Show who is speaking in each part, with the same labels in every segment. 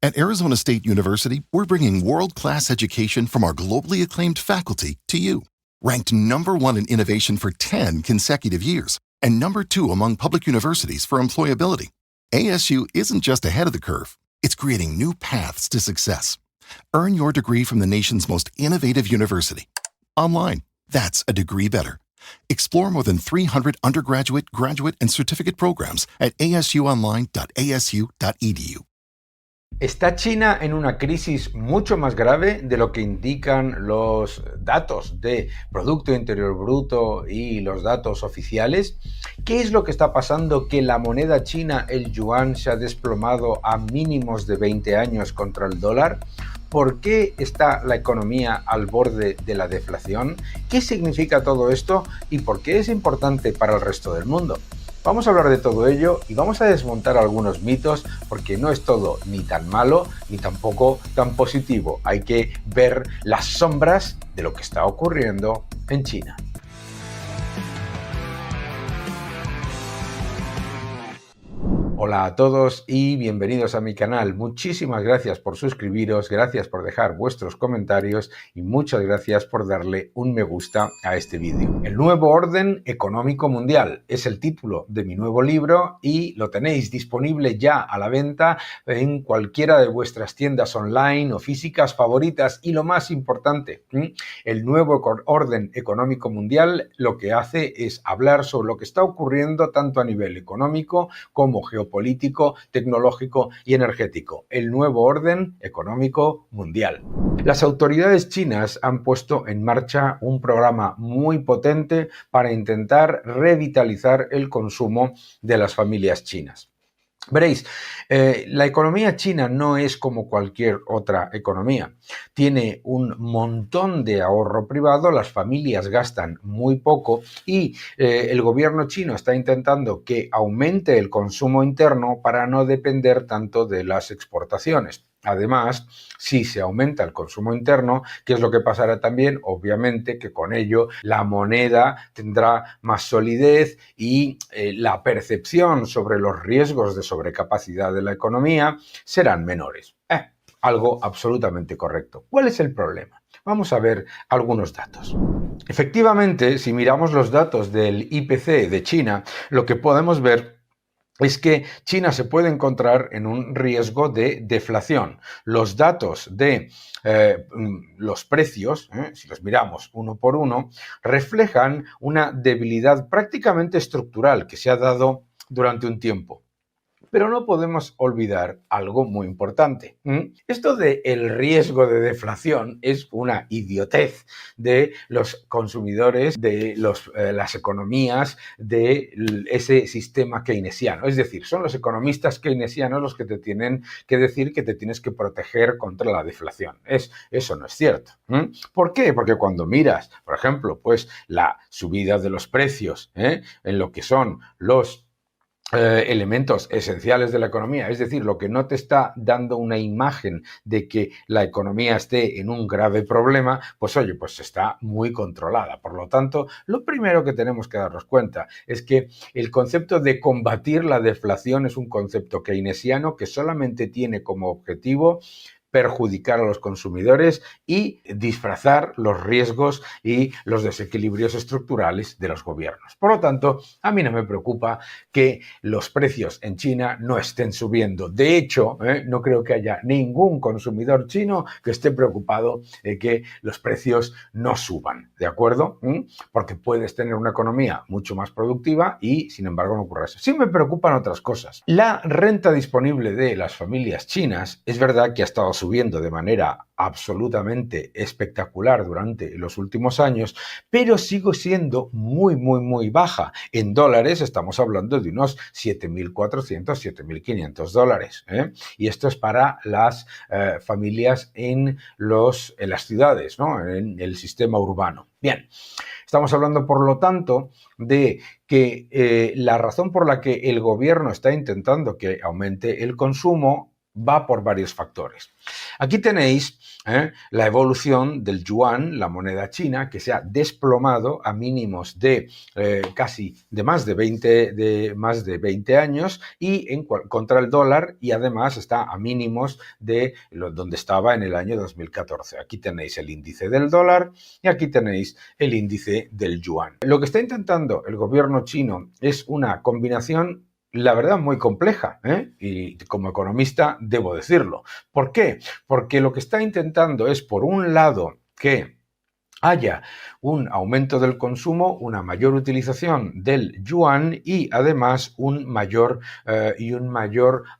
Speaker 1: At Arizona State University, we're bringing world-class education from our globally acclaimed faculty to you. Ranked #1 in innovation for 10 consecutive years and #2 among public universities for employability, ASU isn't just ahead of the curve, it's creating new paths to success. Earn your degree from the nation's most innovative university. Online, that's a degree better. Explore more than 300 undergraduate, graduate, and certificate programs at asuonline.asu.edu.
Speaker 2: ¿Está China en una crisis mucho más grave de lo que indican los datos de Producto Interior Bruto y los datos oficiales? ¿Qué es lo que está pasando que la moneda china, el yuan, se ha desplomado a mínimos de 20 años contra el dólar? ¿Por qué está la economía al borde de la deflación? ¿Qué significa todo esto y por qué es importante para el resto del mundo? Vamos a hablar de todo ello y vamos a desmontar algunos mitos porque no es todo ni tan malo ni tampoco tan positivo. Hay que ver las sombras de lo que está ocurriendo en China. Hola a todos y bienvenidos a mi canal. Muchísimas gracias por suscribiros, gracias por dejar vuestros comentarios y muchas gracias por darle un me gusta a este vídeo. El nuevo orden económico mundial es el título de mi nuevo libro y lo tenéis disponible ya a la venta en cualquiera de vuestras tiendas online o físicas favoritas. Y lo más importante, el nuevo orden económico mundial lo que hace es hablar sobre lo que está ocurriendo tanto a nivel económico como geopolítico, tecnológico y energético. El nuevo orden económico mundial. Las autoridades chinas han puesto en marcha un programa muy potente para intentar revitalizar el consumo de las familias chinas. Veréis, la economía china no es como cualquier otra economía. Tiene un montón de ahorro privado, las familias gastan muy poco y el gobierno chino está intentando que aumente el consumo interno para no depender tanto de las exportaciones. Además, si se aumenta el consumo interno, ¿qué es lo que pasará también? Obviamente que con ello la moneda tendrá más solidez y la percepción sobre los riesgos de sobrecapacidad de la economía serán menores. Algo absolutamente correcto. ¿Cuál es el problema? Vamos a ver algunos datos. Efectivamente, si miramos los datos del IPC de China, lo que podemos ver es que China se puede encontrar en un riesgo de deflación. Los datos de los precios, si los miramos uno por uno, reflejan una debilidad prácticamente estructural que se ha dado durante un tiempo. Pero no podemos olvidar algo muy importante. Esto de el riesgo de deflación es una idiotez de los consumidores, de las economías, de ese sistema keynesiano. Es decir, son los economistas keynesianos los que te tienen que decir que te tienes que proteger contra la deflación. Eso no es cierto. ¿Por qué? Porque cuando miras, por ejemplo, pues la subida de los precios en lo que son los elementos esenciales de la economía, es decir, lo que no te está dando una imagen de que la economía esté en un grave problema, pues oye, pues está muy controlada. Por lo tanto, lo primero que tenemos que darnos cuenta es que el concepto de combatir la deflación es un concepto keynesiano que solamente tiene como objetivo perjudicar a los consumidores y disfrazar los riesgos y los desequilibrios estructurales de los gobiernos. Por lo tanto, a mí no me preocupa que los precios en China no estén subiendo. De hecho, no creo que haya ningún consumidor chino que esté preocupado de que los precios no suban, ¿de acuerdo? Porque puedes tener una economía mucho más productiva y, sin embargo, no ocurre eso. Sí me preocupan otras cosas. La renta disponible de las familias chinas es verdad que ha estado subiendo de manera absolutamente espectacular durante los últimos años, pero sigue siendo muy baja. En dólares estamos hablando de unos 7.400, 7.500 dólares. Y esto es para las familias en las ciudades, ¿no? En el sistema urbano. Bien, estamos hablando, por lo tanto, de que la razón por la que el gobierno está intentando que aumente el consumo va por varios factores. Aquí tenéis la evolución del yuan, la moneda china, que se ha desplomado a mínimos de casi de más de 20 años y contra el dólar, y además está a mínimos de donde estaba en el año 2014. Aquí tenéis el índice del dólar y aquí tenéis el índice del yuan. Lo que está intentando el gobierno chino es una combinación, la verdad, muy compleja, y como economista debo decirlo. ¿Por qué? Porque lo que está intentando es, por un lado, que haya un aumento del consumo, una mayor utilización del yuan y además un mayor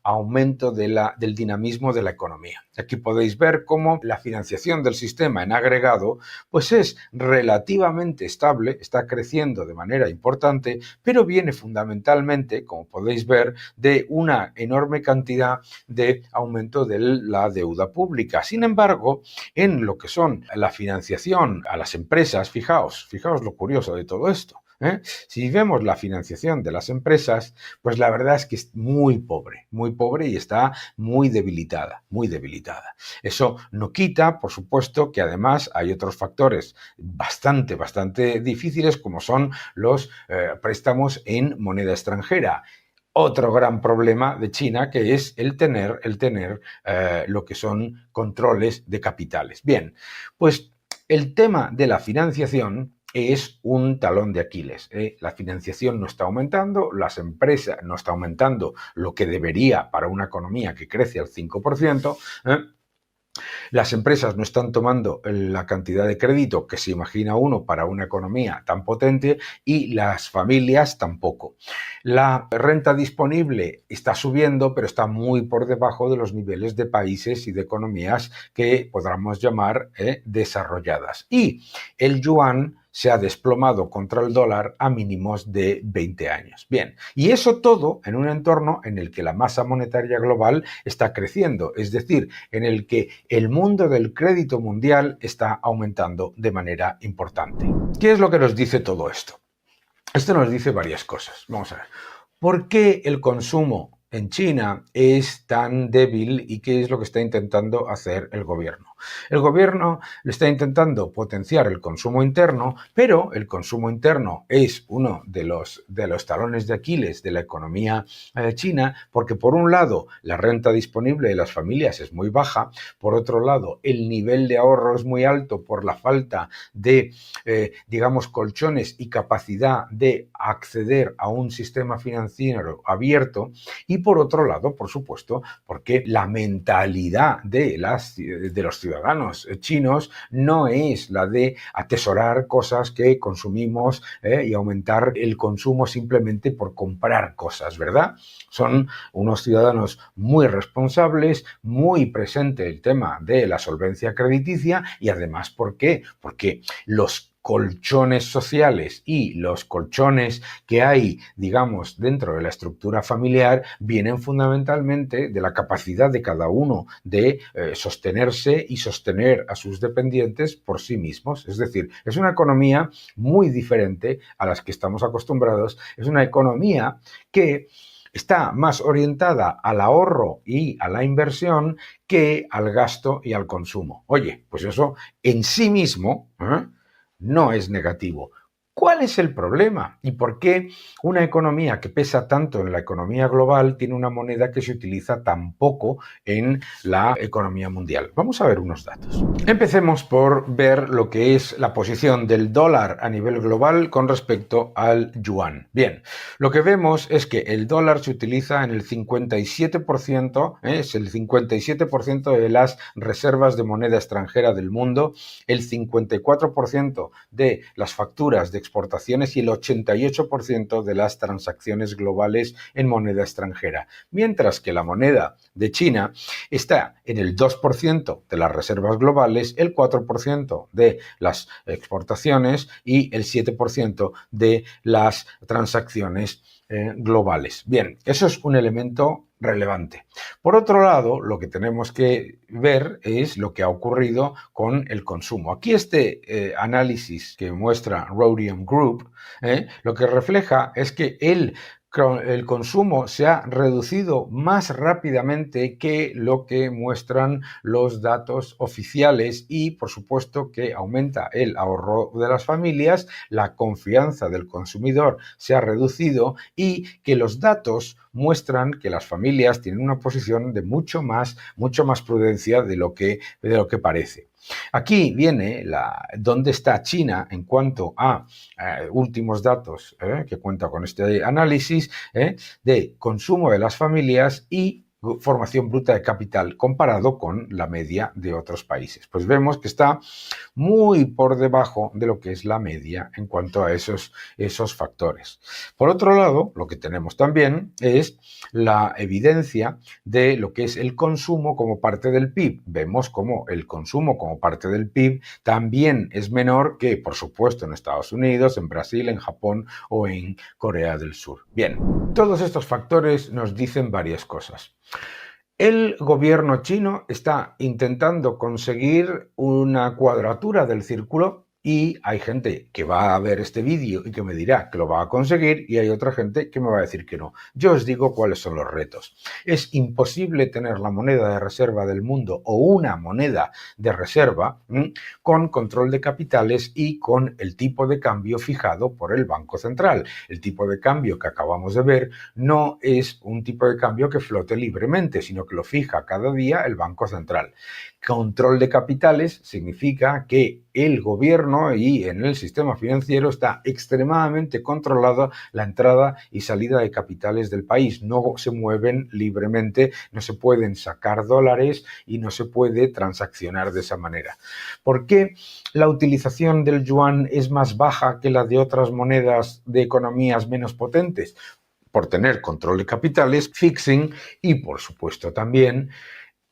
Speaker 2: aumento del dinamismo de la economía. Aquí podéis ver cómo la financiación del sistema en agregado pues es relativamente estable, está creciendo de manera importante, pero viene fundamentalmente, como podéis ver, de una enorme cantidad de aumento de la deuda pública. Sin embargo, en lo que son la financiación a las empresas, fijaos lo curioso de todo esto. Si vemos la financiación de las empresas, pues la verdad es que es muy pobre y está muy debilitada. Eso no quita, por supuesto, que además hay otros factores bastante difíciles, como son los préstamos en moneda extranjera. Otro gran problema de China, que es el tener lo que son controles de capitales. Bien, pues el tema de la financiación es un talón de Aquiles. La financiación no está aumentando, las empresas no está aumentando lo que debería para una economía que crece al 5%. Las empresas no están tomando la cantidad de crédito que se imagina uno para una economía tan potente y las familias tampoco. La renta disponible está subiendo, pero está muy por debajo de los niveles de países y de economías que podríamos llamar desarrolladas. Y el yuan se ha desplomado contra el dólar a mínimos de 20 años. Bien, y eso todo en un entorno en el que la masa monetaria global está creciendo, es decir, en el que el mundo del crédito mundial está aumentando de manera importante. ¿Qué es lo que nos dice todo esto? Esto nos dice varias cosas. Vamos a ver. ¿Por qué el consumo en China es tan débil y qué es lo que está intentando hacer el gobierno? El gobierno le está intentando potenciar el consumo interno, pero el consumo interno es uno de los talones de Aquiles de la economía china, porque por un lado la renta disponible de las familias es muy baja, por otro lado el nivel de ahorro es muy alto por la falta de, colchones y capacidad de acceder a un sistema financiero abierto, y por otro lado, por supuesto, porque la mentalidad de los ciudadanos chinos no es la de atesorar cosas que consumimos y aumentar el consumo simplemente por comprar cosas, ¿verdad? Son unos ciudadanos muy responsables, muy presente el tema de la solvencia crediticia y además, ¿por qué? Porque los colchones sociales y los colchones que hay, digamos, dentro de la estructura familiar vienen fundamentalmente de la capacidad de cada uno de sostenerse y sostener a sus dependientes por sí mismos. Es decir, es una economía muy diferente a las que estamos acostumbrados. Es una economía que está más orientada al ahorro y a la inversión que al gasto y al consumo. Oye, pues eso en sí mismo no es negativo. ¿Cuál es el problema? ¿Y por qué una economía que pesa tanto en la economía global tiene una moneda que se utiliza tan poco en la economía mundial? Vamos a ver unos datos. Empecemos por ver lo que es la posición del dólar a nivel global con respecto al yuan. Bien, lo que vemos es que el dólar se utiliza en el 57%, es el 57% de las reservas de moneda extranjera del mundo, el 54% de las facturas de exportaciones y el 88% de las transacciones globales en moneda extranjera, mientras que la moneda de China está en el 2% de las reservas globales, el 4% de las exportaciones y el 7% de las transacciones globales. Bien, eso es un elemento relevante. Por otro lado, lo que tenemos que ver es lo que ha ocurrido con el consumo. Aquí este análisis que muestra Rhodium Group, lo que refleja es que el el consumo se ha reducido más rápidamente que lo que muestran los datos oficiales y, por supuesto, que aumenta el ahorro de las familias, la confianza del consumidor se ha reducido y que los datos muestran que las familias tienen una posición de mucho más prudencia de lo que parece. Aquí viene dónde está China en cuanto a últimos datos que cuenta con este análisis de consumo de las familias y formación bruta de capital comparado con la media de otros países. Pues vemos que está muy por debajo de lo que es la media en cuanto a esos factores. Por otro lado, lo que tenemos también es la evidencia de lo que es el consumo como parte del PIB. Vemos como el consumo como parte del PIB también es menor que, por supuesto, en Estados Unidos, en Brasil, en Japón o en Corea del Sur. Bien, todos estos factores nos dicen varias cosas. El gobierno chino está intentando conseguir una cuadratura del círculo y hay gente que va a ver este vídeo y que me dirá que lo va a conseguir y hay otra gente que me va a decir que no. Yo os digo cuáles son los retos. Es imposible tener la moneda de reserva del mundo o una moneda de reserva con control de capitales y con el tipo de cambio fijado por el Banco Central. El tipo de cambio que acabamos de ver no es un tipo de cambio que flote libremente, sino que lo fija cada día el Banco Central. Control de capitales significa que el gobierno y en el sistema financiero está extremadamente controlada la entrada y salida de capitales del país. No se mueven libremente, no se pueden sacar dólares y no se puede transaccionar de esa manera. ¿Por qué la utilización del yuan es más baja que la de otras monedas de economías menos potentes? Por tener control de capitales, fixing y, por supuesto, también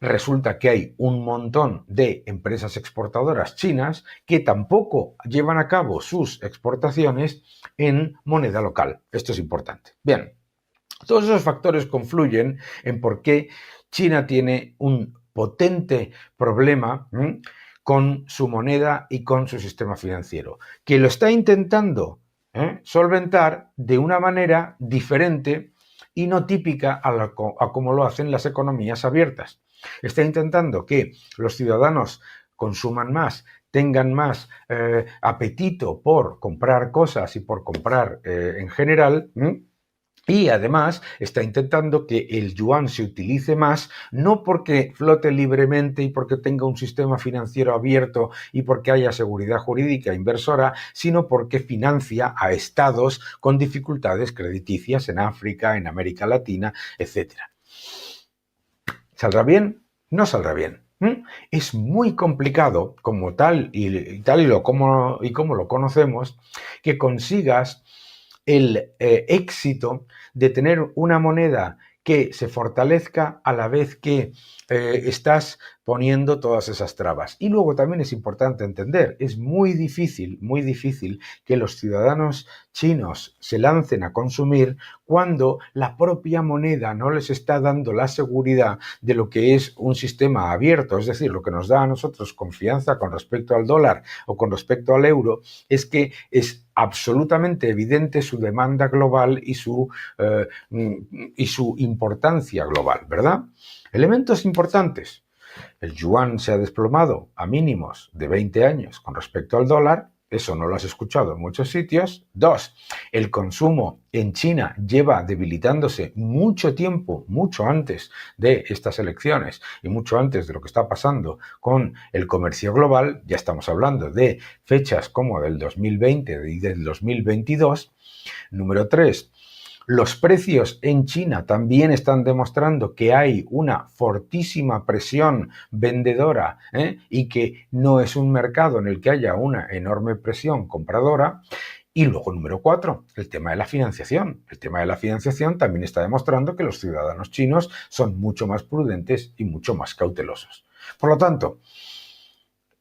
Speaker 2: resulta que hay un montón de empresas exportadoras chinas que tampoco llevan a cabo sus exportaciones en moneda local. Esto es importante. Bien, todos esos factores confluyen en por qué China tiene un potente problema con su moneda y con su sistema financiero, que lo está intentando solventar de una manera diferente y no típica a como lo hacen las economías abiertas. Está intentando que los ciudadanos consuman más, tengan más apetito por comprar cosas y por comprar en general. Y además está intentando que el yuan se utilice más, no porque flote libremente y porque tenga un sistema financiero abierto y porque haya seguridad jurídica inversora, sino porque financia a estados con dificultades crediticias en África, en América Latina, etc. ¿Saldrá bien? No saldrá bien. Es muy complicado, como como lo conocemos, que consigas el éxito de tener una moneda que se fortalezca a la vez que estás poniendo todas esas trabas. Y luego también es importante entender, es muy difícil que los ciudadanos chinos se lancen a consumir cuando la propia moneda no les está dando la seguridad de lo que es un sistema abierto. Es decir, lo que nos da a nosotros confianza con respecto al dólar o con respecto al euro es que es absolutamente evidente su demanda global y su importancia global, ¿verdad? Elementos importantes. El yuan se ha desplomado a mínimos de 20 años con respecto al dólar. Eso no lo has escuchado en muchos sitios. 2. El consumo en China lleva debilitándose mucho tiempo, mucho antes de estas elecciones y mucho antes de lo que está pasando con el comercio global. Ya estamos hablando de fechas como del 2020 y del 2022. Número 3. Los precios en China también están demostrando que hay una fortísima presión vendedora y que no es un mercado en el que haya una enorme presión compradora. Y luego, número 4, el tema de la financiación. El tema de la financiación también está demostrando que los ciudadanos chinos son mucho más prudentes y mucho más cautelosos. Por lo tanto,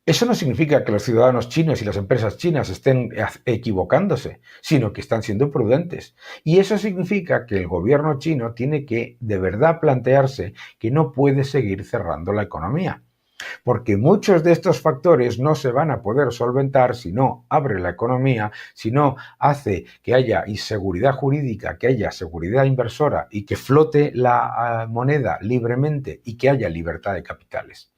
Speaker 2: eso no significa que los ciudadanos chinos y las empresas chinas estén equivocándose, sino que están siendo prudentes. Y eso significa que el gobierno chino tiene que de verdad plantearse que no puede seguir cerrando la economía. Porque muchos de estos factores no se van a poder solventar si no abre la economía, si no hace que haya inseguridad jurídica, que haya seguridad inversora y que flote la moneda libremente y que haya libertad de capitales.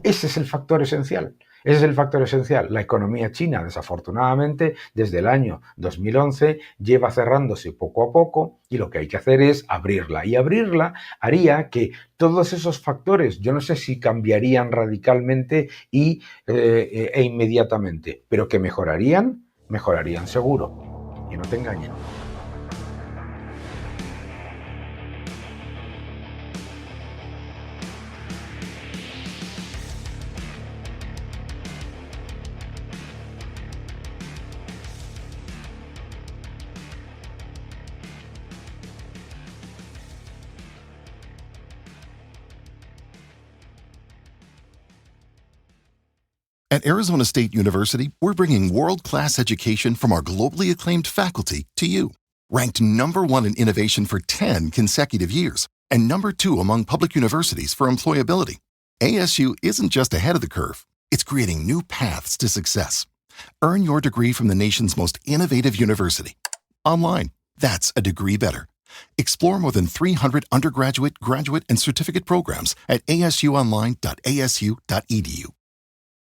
Speaker 2: Ese es el factor esencial. Ese es el factor esencial. La economía china, desafortunadamente, desde el año 2011 lleva cerrándose poco a poco y lo que hay que hacer es abrirla. Y abrirla haría que todos esos factores, yo no sé si cambiarían radicalmente e inmediatamente, pero que mejorarían seguro. Y no te engañen.
Speaker 1: At Arizona State University, we're bringing world-class education from our globally acclaimed faculty to you. Ranked #1 in innovation for 10 consecutive years and #2 among public universities for employability, ASU isn't just ahead of the curve, it's creating new paths to success. Earn your degree from the nation's most innovative university. Online, that's a degree better. Explore more than 300 undergraduate, graduate, and certificate programs at asuonline.asu.edu.